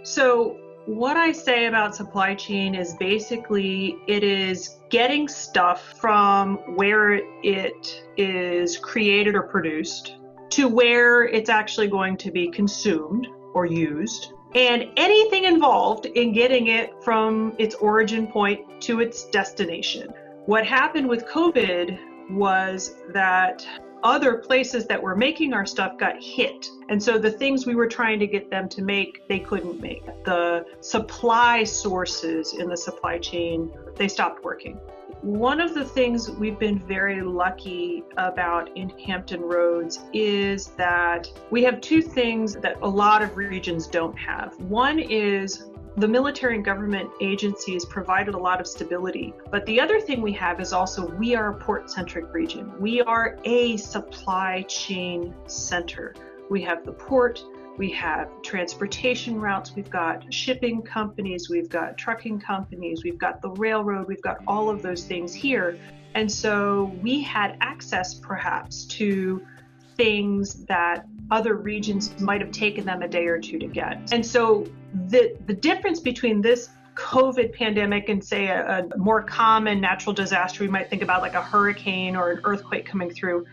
So what I say about supply chain is basically it is getting stuff from where it is created or produced to where it's actually going to be consumed or used, and anything involved in getting it from its origin point to its destination. What happened with COVID was that other places that were making our stuff got hit. And so the things we were trying to get them to make, they couldn't make. The supply sources in the supply chain, they stopped working. One of the things we've been very lucky about in Hampton Roads is that we have two things that a lot of regions don't have. One is the military and government agencies provided a lot of stability. But the other thing we have is also we are a port-centric region. We are a supply chain center. We have the port, we have transportation routes, we've got shipping companies, we've got trucking companies, we've got the railroad, we've got all of those things here. And so we had access perhaps to things that other regions might have taken them a day or two to get. And so the difference between this COVID pandemic and say a more common natural disaster we might think about, like a hurricane or an earthquake coming through,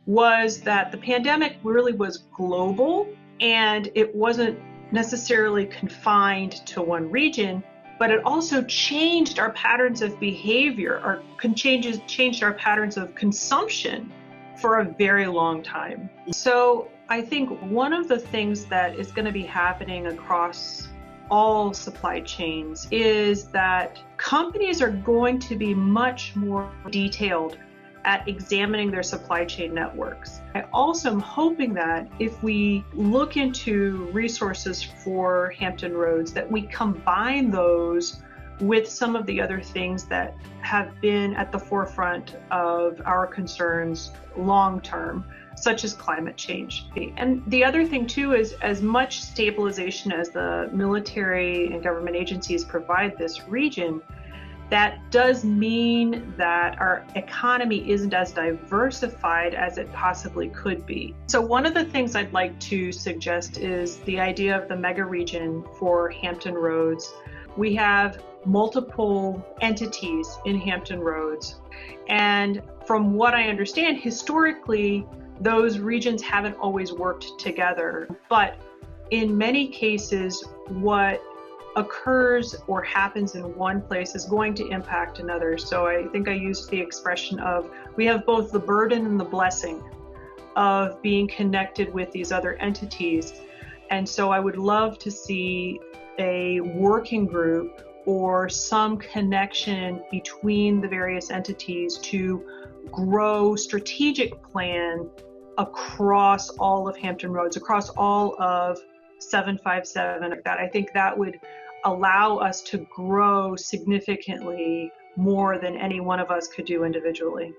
was that the pandemic really was global and it wasn't necessarily confined to one region, but it also changed our patterns of behavior, or changed our patterns of consumption for a very long time. So I think one of the things that is going to be happening across all supply chains is that companies are going to be much more detailed at examining their supply chain networks. I also am hoping that if we look into resources for Hampton Roads, that we combine those with some of the other things that have been at the forefront of our concerns long term, such as climate change. And the other thing too is, as much stabilization as the military and government agencies provide this region, that does mean that our economy isn't as diversified as it possibly could be. So one of the things I'd like to suggest is the idea of the Megaregion for Hampton Roads. We have multiple entities in Hampton Roads, and from what I understand, historically, those regions haven't always worked together. But in many cases, what occurs or happens in one place is going to impact another. So I think I used the expression of we have both the burden and the blessing of being connected with these other entities. And so I would love to see a working group or some connection between the various entities to grow strategic plan across all of Hampton Roads, across all of 757. I think that would allow us to grow significantly more than any one of us could do individually.